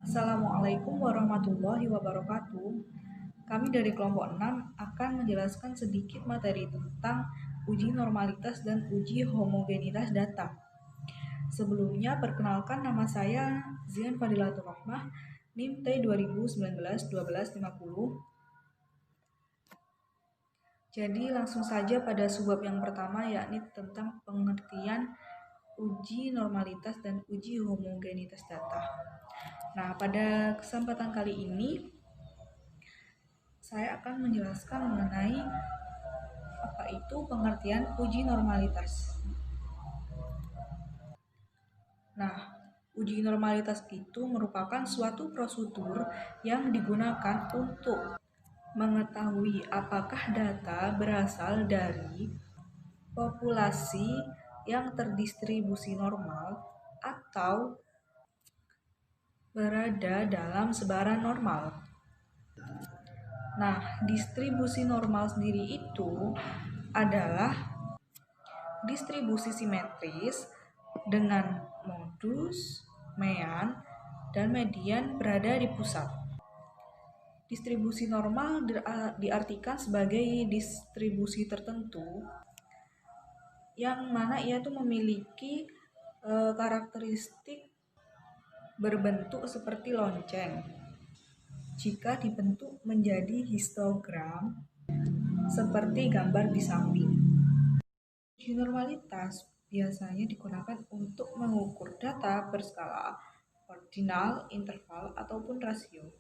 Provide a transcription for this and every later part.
Assalamualaikum warahmatullahi wabarakatuh. Kami dari kelompok 6 akan menjelaskan sedikit materi tentang uji normalitas dan uji homogenitas data. Sebelumnya, perkenalkan nama saya Zian Fadilatul Rahmah, NIM T 2019-1250. Jadi langsung saja pada subbab yang pertama, yakni tentang pengertian uji normalitas dan uji homogenitas data. Nah, pada kesempatan kali ini saya akan menjelaskan mengenai apa itu pengertian uji normalitas. Nah, uji normalitas itu merupakan suatu prosedur yang digunakan untuk mengetahui apakah data berasal dari populasi yang terdistribusi normal atau berada dalam sebaran normal. Nah, distribusi normal sendiri itu adalah distribusi simetris dengan modus, mean, dan median berada di pusat. Distribusi normal diartikan sebagai distribusi tertentu yang mana ia tuh memiliki karakteristik berbentuk seperti lonceng. Jika dibentuk menjadi histogram seperti gambar di samping. Uji normalitas biasanya digunakan untuk mengukur data berskala ordinal, interval, ataupun rasio.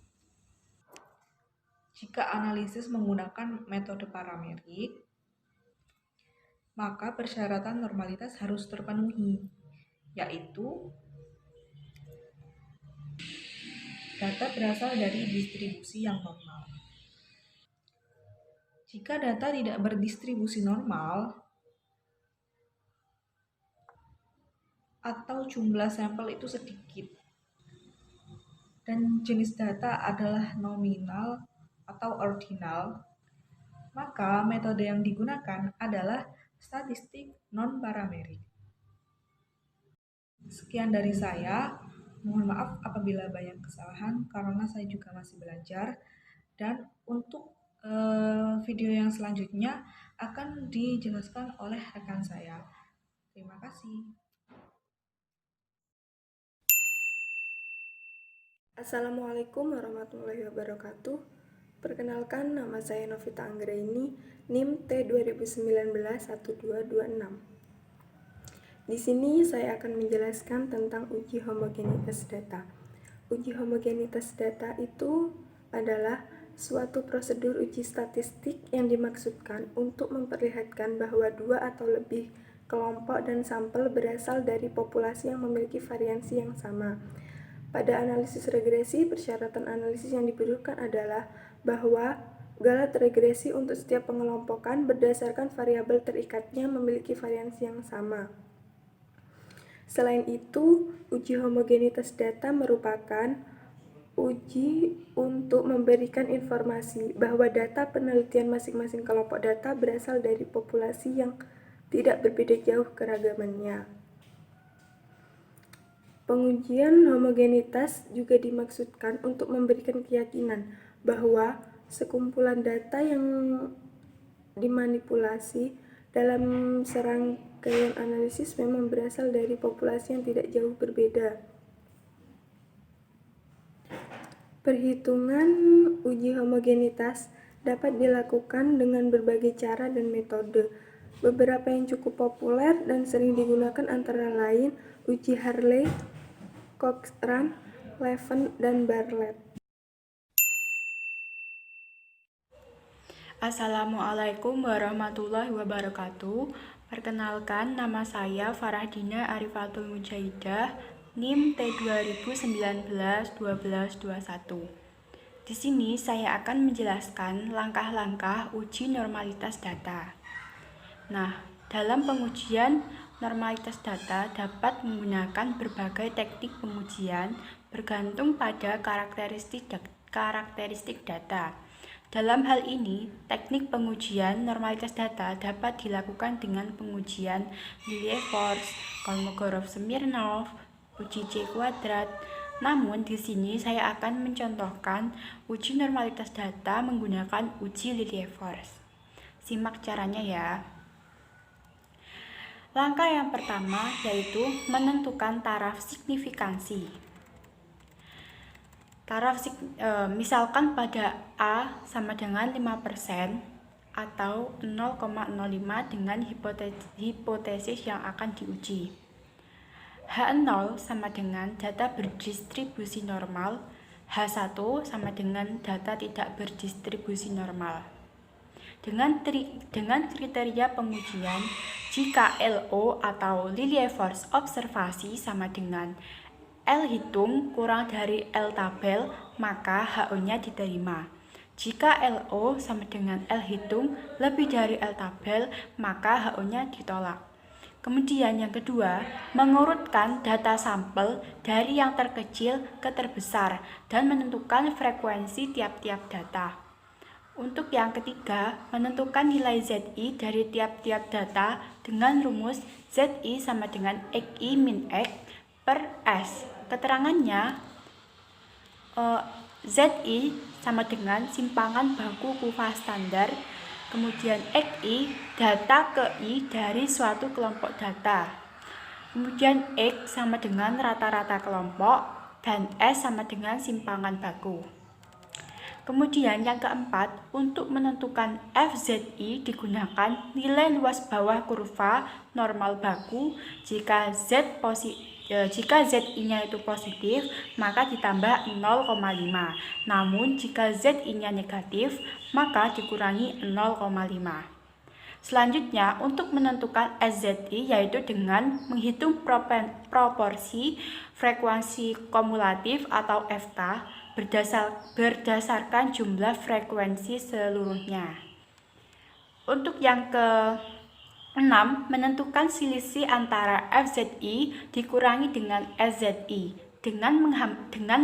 Jika analisis menggunakan metode parametrik, maka persyaratan normalitas harus terpenuhi, yaitu data berasal dari distribusi yang normal. Jika data tidak berdistribusi normal, atau jumlah sampel itu sedikit, dan jenis data adalah nominal atau ordinal, maka metode yang digunakan adalah statistik non-parametrik. Sekian dari saya. Mohon maaf apabila banyak kesalahan karena saya juga masih belajar. Dan untuk video yang selanjutnya akan dijelaskan oleh rekan saya. Terima kasih. Assalamualaikum warahmatullahi wabarakatuh. Perkenalkan, nama saya Novita Anggraini, NIM T 2019-1226. Di sini saya akan menjelaskan tentang uji homogenitas data. Uji homogenitas data itu adalah suatu prosedur uji statistik yang dimaksudkan untuk memperlihatkan bahwa dua atau lebih kelompok dan sampel berasal dari populasi yang memiliki variansi yang sama. Pada analisis regresi, persyaratan analisis yang dibutuhkan adalah bahwa galat regresi untuk setiap pengelompokan berdasarkan variabel terikatnya memiliki variansi yang sama. Selain itu, uji homogenitas data merupakan uji untuk memberikan informasi bahwa data penelitian masing-masing kelompok data berasal dari populasi yang tidak berbeda jauh keragamannya. Pengujian homogenitas juga dimaksudkan untuk memberikan keyakinan bahwa sekumpulan data yang dimanipulasi dalam serangkaian analisis memang berasal dari populasi yang tidak jauh berbeda. Perhitungan uji homogenitas dapat dilakukan dengan berbagai cara dan metode. Beberapa yang cukup populer dan sering digunakan antara lain uji Hartley, Cochrane, Levin, dan Bartlett. Assalamualaikum warahmatullahi wabarakatuh. Perkenalkan, nama saya Farahdina Arifatul Mujaidah, NIM T 2019-1221. Di sini saya akan menjelaskan langkah-langkah uji normalitas data. Nah, dalam pengujian normalitas data dapat menggunakan berbagai teknik pengujian bergantung pada karakteristik data. Dalam hal ini, teknik pengujian normalitas data dapat dilakukan dengan pengujian Lilliefors, Kolmogorov-Smirnov, uji C kuadrat, Namun di sini saya akan mencontohkan uji normalitas data menggunakan uji Lilie-Force. Simak caranya ya. Langkah yang pertama yaitu menentukan taraf signifikansi. Misalkan pada A sama dengan 5% atau 0,05 dengan hipotesis yang akan diuji. H0 sama dengan data berdistribusi normal, H1 sama dengan data tidak berdistribusi normal. Dengan kriteria pengujian, jika LO atau Lilie-Force observasi sama dengan L hitung kurang dari L tabel, maka HO-nya diterima. Jika LO sama dengan L hitung lebih dari L tabel, maka HO-nya ditolak. Kemudian yang kedua, mengurutkan data sampel dari yang terkecil ke terbesar dan menentukan frekuensi tiap-tiap data. Untuk yang ketiga, menentukan nilai ZI dari tiap-tiap data dengan rumus ZI sama dengan XI min X per S. Keterangannya, ZI sama dengan simpangan baku kuva standar, kemudian XI data ke I dari suatu kelompok data, kemudian X sama dengan rata-rata kelompok, dan S sama dengan simpangan baku. Kemudian yang keempat, untuk menentukan FZI digunakan nilai luas bawah kurva normal baku. Jika ZI-nya itu positif, maka ditambah 0,5. Namun jika ZI-nya negatif, maka dikurangi 0,5. Selanjutnya, untuk menentukan SZI yaitu dengan menghitung proporsi frekuensi kumulatif atau FK berdasarkan jumlah frekuensi seluruhnya. Untuk yang ke-6, menentukan selisih antara FZI dikurangi dengan SZI dengan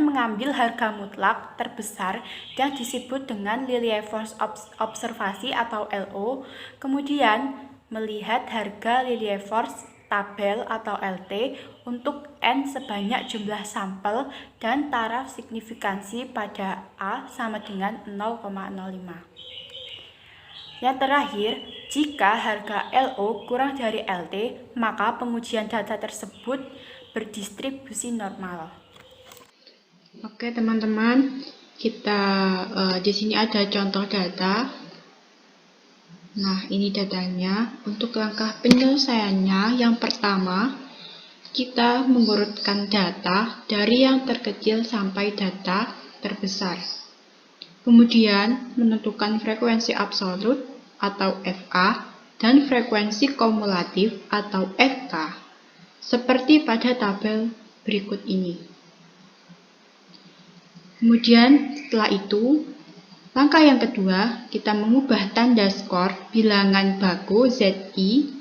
mengambil harga mutlak terbesar yang disebut dengan Lilie-Force observasi atau LO, kemudian melihat harga Lilie-Force tabel atau LT untuk N sebanyak jumlah sampel dan taraf signifikansi pada A sama dengan 0,05. Yang terakhir, jika harga LO kurang dari LT, maka pengujian data tersebut berdistribusi normal. Oke teman-teman, kita di sini ada contoh data. Nah, ini datanya. Untuk langkah penyelesaiannya, yang pertama, kita mengurutkan data dari yang terkecil sampai data terbesar. Kemudian, menentukan frekuensi absolut atau FA dan frekuensi kumulatif atau FK, seperti pada tabel berikut ini. Kemudian, setelah itu, langkah yang kedua, kita mengubah tanda skor bilangan baku ZI.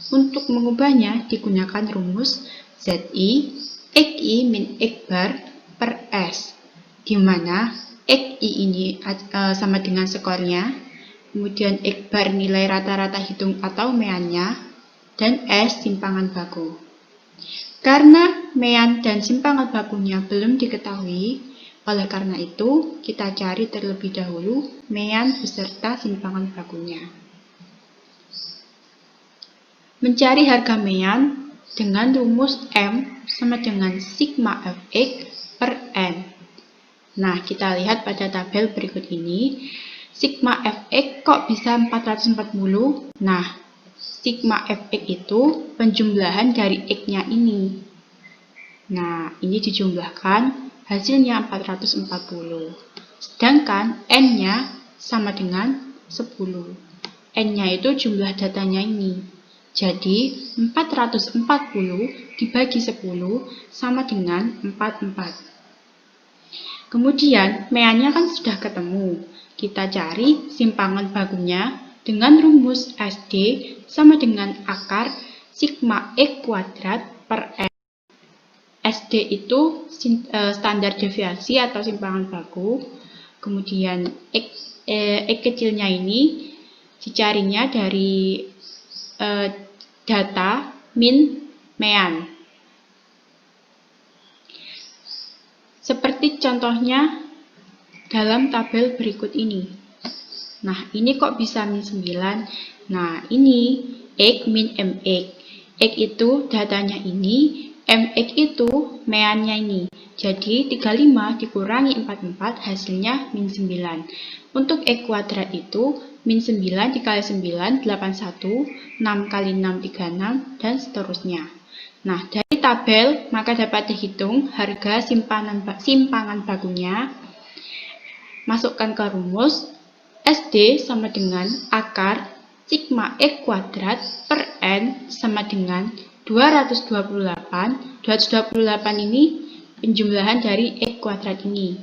Untuk mengubahnya digunakan rumus ZI XI min X bar per S, di mana XI ini sama dengan skornya, kemudian X bar nilai rata-rata hitung atau meannya, dan S simpangan baku. Karena mean dan simpangan bakunya belum diketahui, oleh karena itu, kita cari terlebih dahulu mean beserta simpangan bakunya. Mencari harga mean dengan rumus M sama dengan sigma Fx per N. Nah, kita lihat pada tabel berikut ini, sigma Fx kok bisa 440? Nah, sigma Fx itu penjumlahan dari X-nya ini. Nah, ini dijumlahkan, hasilnya 440. Sedangkan N-nya sama dengan 10. N-nya itu jumlah datanya ini. Jadi, 440 dibagi 10 sama dengan 44. Kemudian, meannya kan sudah ketemu. Kita cari simpangan bakunya dengan rumus SD sama dengan akar sigma X kuadrat per N. SD itu standar deviasi atau simpangan baku. Kemudian X kecilnya ini dicarinya dari data min mean. seperti contohnya dalam tabel berikut ini. Nah, ini kok bisa min 9? Nah, ini X min MX. X itu datanya ini, MX itu meannya ini. Jadi, 35 dikurangi 44 hasilnya min 9. Untuk X kuadrat itu, min 9 dikali 9, 81, 6 kali 6, 36, dan seterusnya. Nah, dari tabel, maka dapat dihitung harga simpangan bakunya. Masukkan ke rumus, SD sama dengan akar sigma X kuadrat per N sama dengan 228. 228 ini penjumlahan dari X kuadrat ini.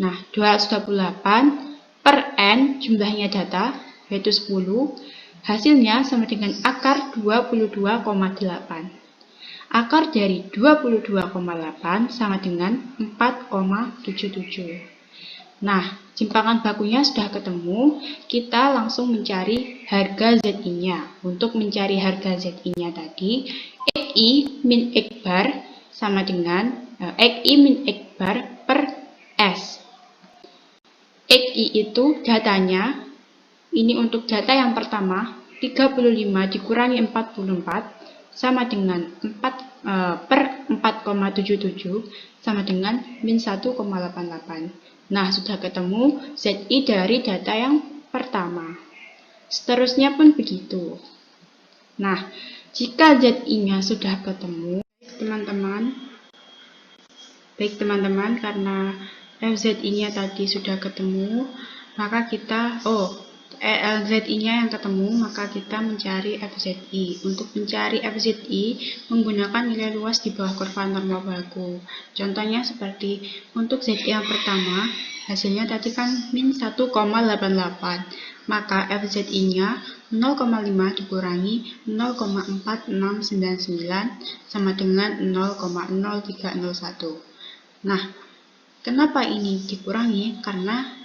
Nah, 228 per N jumlahnya data, yaitu 10. Hasilnya sama dengan akar 22,8. Akar dari 22,8 sama dengan 4,77. Nah, simpangan bakunya sudah ketemu, kita langsung mencari harga ZI-nya. Untuk mencari harga ZI-nya tadi, XI min X bar sama dengan XI min X bar per S. XI itu datanya, ini untuk data yang pertama, 35 dikurangi 44 sama dengan 4 per 4,77 sama dengan min 1,88. Nah, sudah ketemu ZI dari data yang pertama. Seterusnya pun begitu. Nah, jika ZI-nya sudah ketemu, teman-teman, karena FZI-nya tadi sudah ketemu, maka kita, LZI-nya yang ketemu, maka kita mencari FZI. Untuk mencari FZI, menggunakan nilai luas di bawah kurva normal baku. Contohnya seperti untuk ZI yang pertama, hasilnya tadi kan min 1,88. Maka FZI-nya 0,5 dikurangi 0,4699 sama dengan 0,0301. Nah, kenapa ini dikurangi? Karena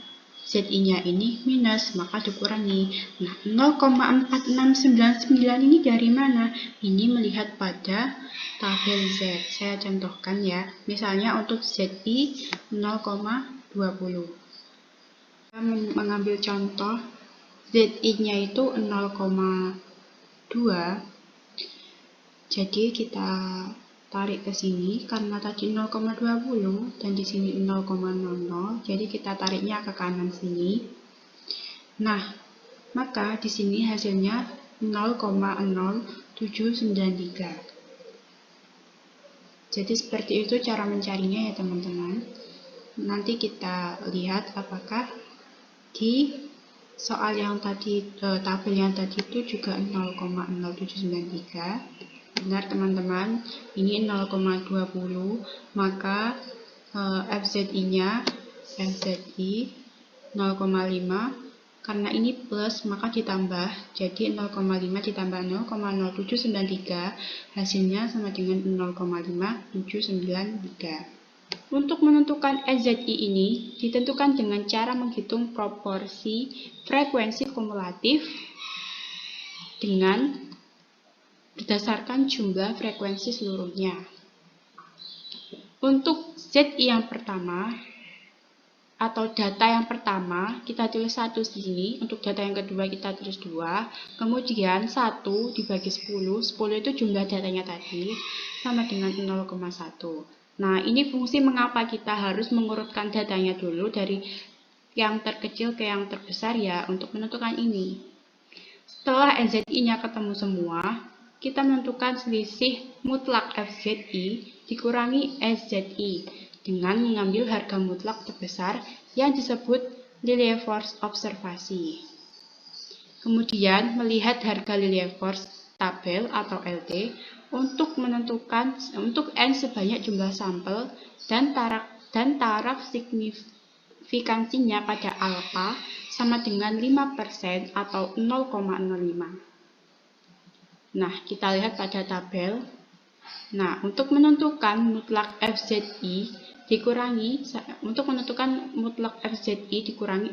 ZI-nya ini minus, maka dikurangi. Nah, 0,4699 ini dari mana? Ini melihat pada tabel Z. Saya contohkan ya. Misalnya untuk ZI 0,20. Kita mengambil contoh ZI-nya itu 0,2. Jadi kita tarik ke sini karena tadi 0,20 dan di sini 0,00, jadi kita tariknya ke kanan sini. Nah, maka di sini hasilnya 0,0793. Jadi seperti itu cara mencarinya ya teman-teman. Nanti kita lihat apakah di soal yang tadi, tabel yang tadi itu juga 0,0793. Benar teman-teman, ini 0,20, maka FZI-nya FZI 0,5, karena ini plus maka ditambah, jadi 0,5 ditambah 0,0793 hasilnya sama dengan 0,5793. Untuk menentukan SZI ini ditentukan dengan cara menghitung proporsi frekuensi kumulatif dengan berdasarkan jumlah frekuensi seluruhnya. Untuk ZI yang pertama atau data yang pertama kita tulis 1 di sini, untuk data yang kedua kita tulis 2, kemudian 1 dibagi 10, 10 itu jumlah datanya tadi sama dengan 0,1. Nah, ini fungsi mengapa kita harus mengurutkan datanya dulu dari yang terkecil ke yang terbesar ya untuk menentukan ini. Setelah SZI-nya ketemu semua, kita menentukan selisih mutlak FZI dikurangi SZI dengan mengambil harga mutlak terbesar yang disebut Lilliefors observasi. Kemudian melihat harga Lilliefors tabel atau LT untuk N sebanyak jumlah sampel dan taraf signifikansinya pada alfa sama dengan 5% atau 0,05. Nah, kita lihat pada tabel. Nah, untuk menentukan mutlak FZI dikurangi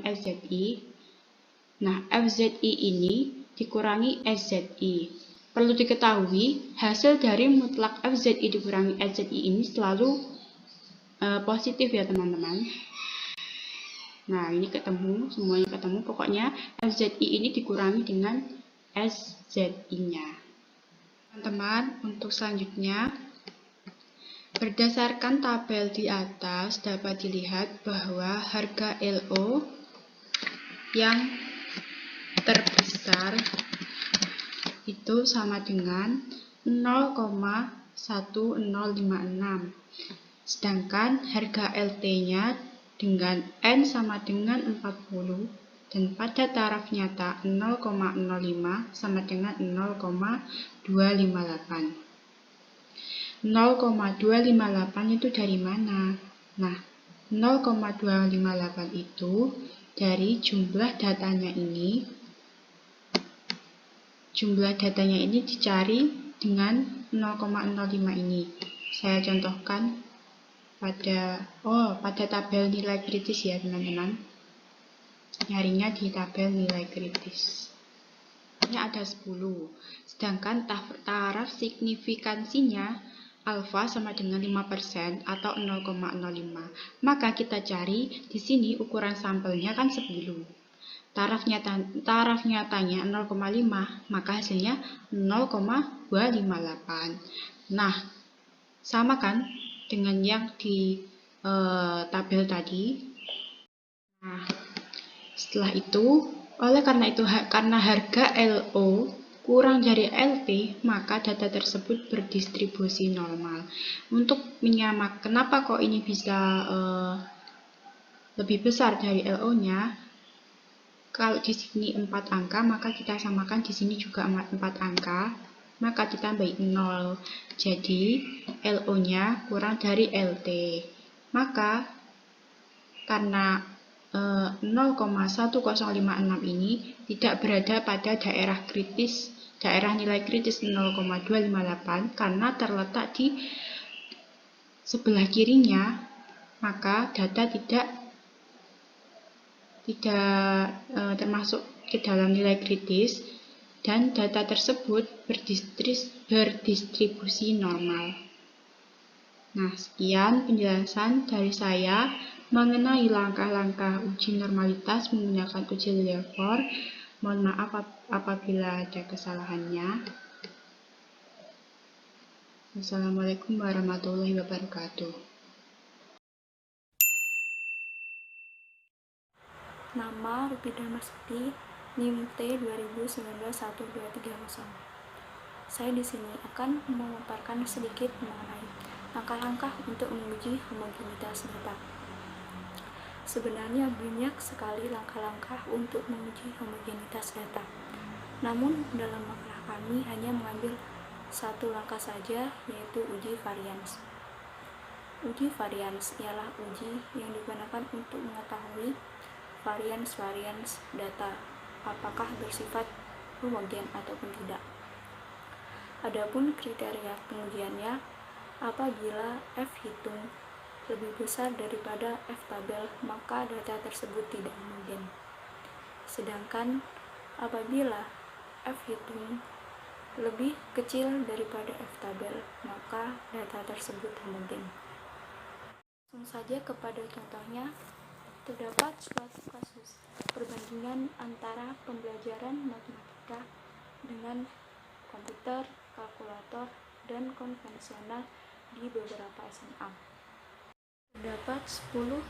SZI. Nah, FZI ini dikurangi SZI. Perlu diketahui, hasil dari mutlak FZI dikurangi SZI ini selalu positif ya teman-teman. Nah, ini ketemu, semuanya ketemu. Pokoknya FZI ini dikurangi dengan SZI-nya. Teman-teman, untuk selanjutnya, berdasarkan tabel di atas dapat dilihat bahwa harga LO yang terbesar itu sama dengan 0,1056. Sedangkan harga LT-nya dengan N sama dengan 40 dan pada taraf nyata 0,05 sama dengan 0,258. 0,258 itu dari mana? Nah, 0,258 itu dari jumlah datanya ini. Jumlah datanya ini dicari dengan 0,05 ini. Saya contohkan pada tabel nilai kritis ya teman-teman. Nyarinya di tabel nilai kritis. Ini ada 10. Sedangkan taraf signifikansinya alfa sama dengan 5% atau 0,05. Maka kita cari di sini ukuran sampelnya kan 10. Taraf nyatanya 0,5, maka hasilnya 0,258. Nah, sama kan dengan yang di tabel tadi. Nah, setelah itu, karena harga LO kurang dari LT, maka data tersebut berdistribusi normal. Untuk menyamak, kenapa kok ini bisa lebih besar dari LO-nya? Kalau di sini 4 angka, maka kita samakan di sini juga 4 angka, maka ditambahin 0. Jadi LO-nya kurang dari LT. Maka karena 0,1056 ini tidak berada pada daerah nilai kritis 0,258 karena terletak di sebelah kirinya, maka data tidak termasuk ke dalam nilai kritis dan data tersebut berdistribusi normal. Nah, sekian penjelasan dari saya mengenai langkah-langkah uji normalitas menggunakan uji Lilliefors. Mohon maaf apabila ada kesalahannya. Wassalamualaikum warahmatullahi wabarakatuh. Nama Rupi Dharmasukti, NIM T 20191230. Saya di sini akan memaparkan sedikit mengenai langkah-langkah untuk menguji homogenitas data. Sebenarnya banyak sekali langkah-langkah untuk menguji homogenitas data. Namun dalam makalah kami hanya mengambil satu langkah saja, yaitu uji varians. Uji varians ialah uji yang digunakan untuk mengetahui varians data apakah bersifat homogen ataupun tidak. Adapun kriteria pengujiannya, apabila F hitung lebih besar daripada F tabel, maka data tersebut tidak homogen. Sedangkan apabila F hitung lebih kecil daripada F tabel, maka data tersebut homogen. Langsung saja kepada contohnya. Terdapat suatu kasus perbandingan antara pembelajaran matematika dengan komputer, kalkulator, dan konvensional di beberapa SMA. Terdapat 10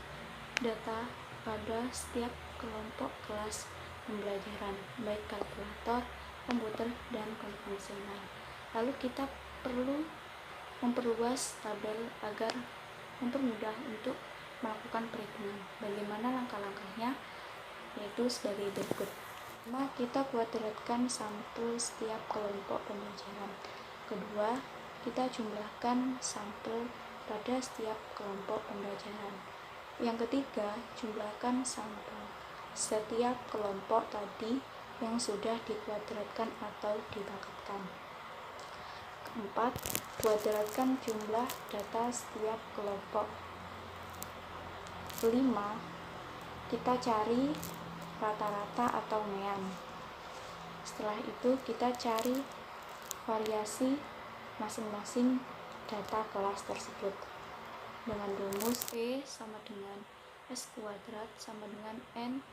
data pada setiap kelompok kelas pembelajaran, baik kalkulator, komputer, dan konvensional. Lalu kita perlu memperluas tabel agar mempermudah untuk melakukan perhitungan. Bagaimana langkah-langkahnya? Yaitu sebagai berikut. Pertama, kita kuadratkan sampel setiap kelompok pembelajaran. Kedua, kita jumlahkan sampel pada setiap kelompok pembelajaran. Yang ketiga, jumlahkan sampel setiap kelompok tadi yang sudah dikuadratkan atau dibakatkan. Keempat, kuadratkan jumlah data setiap kelompok. 5. Kita cari rata-rata atau mean. Setelah itu kita cari variasi masing-masing data kelas tersebut. dengan rumus E sama dengan S kuadrat sama dengan N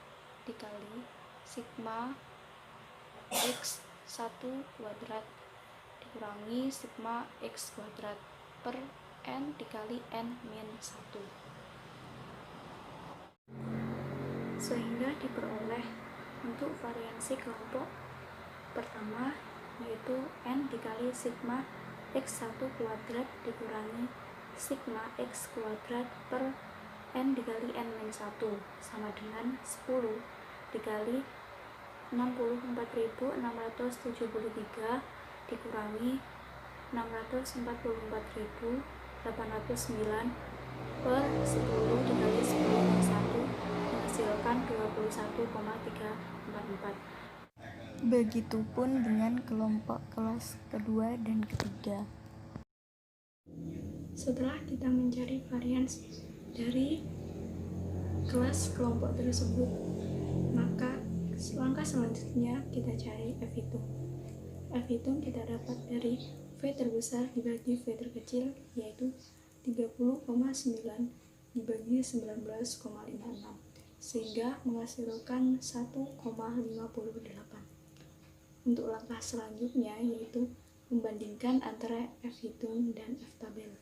dikali sigma X1 kuadrat dikurangi sigma X kuadrat per N dikali N min 1, sehingga diperoleh untuk variansi kelompok pertama yaitu N dikali sigma X1 kuadrat dikurangi sigma X kuadrat per N dikali N min 1 sama dengan 10 dikali 64.673 dikurangi 644.809 per 10 dikali 10 min 1 menghasilkan 21,344. Begitupun dengan kelompok kelas kedua dan ketiga. Setelah kita mencari varians dari kelas kelompok tersebut, maka langkah selanjutnya kita cari F-hitung. F-hitung kita dapat dari V terbesar dibagi V terkecil, yaitu 30,9 dibagi 19,56, sehingga menghasilkan 1,58. Untuk langkah selanjutnya yaitu membandingkan antara F-hitung dan F-tabel.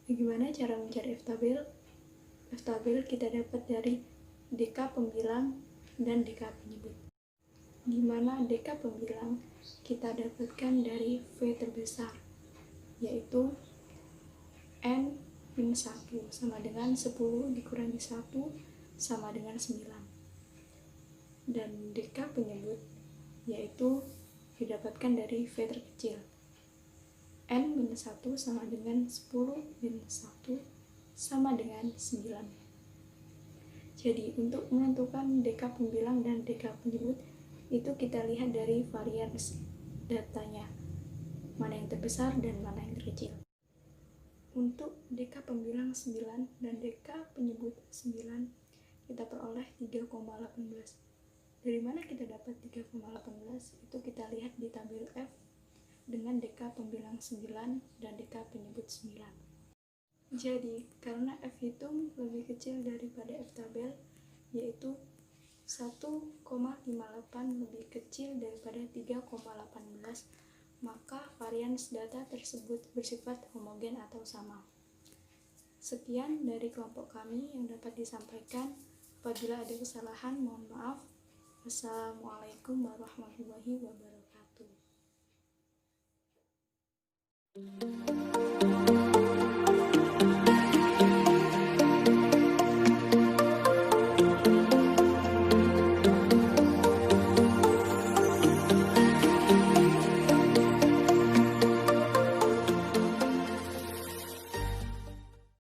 Bagaimana cara mencari F-tabel? F-tabel kita dapat dari DK pembilang dan DK penyebut, di mana DK pembilang kita dapatkan dari V terbesar, yaitu N min 1 sama dengan 10 dikurangi 1 sama dengan 9. Dan DK penyebut yaitu didapatkan dari V terkecil, N min 1 sama dengan 10 min 1 sama dengan 9. Jadi untuk menentukan DK pembilang dan DK penyebut itu kita lihat dari varians datanya, mana yang terbesar dan mana yang terkecil. Untuk DK pembilang 9 dan DK penyebut 9 kita peroleh 3,18. Dari mana kita dapat 3,18? Itu kita lihat di tabel F dengan DK pembilang 9 dan DK penyebut 9. Jadi, karena F-hitung lebih kecil daripada F-tabel, yaitu 1,58 lebih kecil daripada 3,18, maka varians data tersebut bersifat homogen atau sama. Sekian dari kelompok kami yang dapat disampaikan. Apabila ada kesalahan, mohon maaf. Wassalamualaikum warahmatullahi wabarakatuh.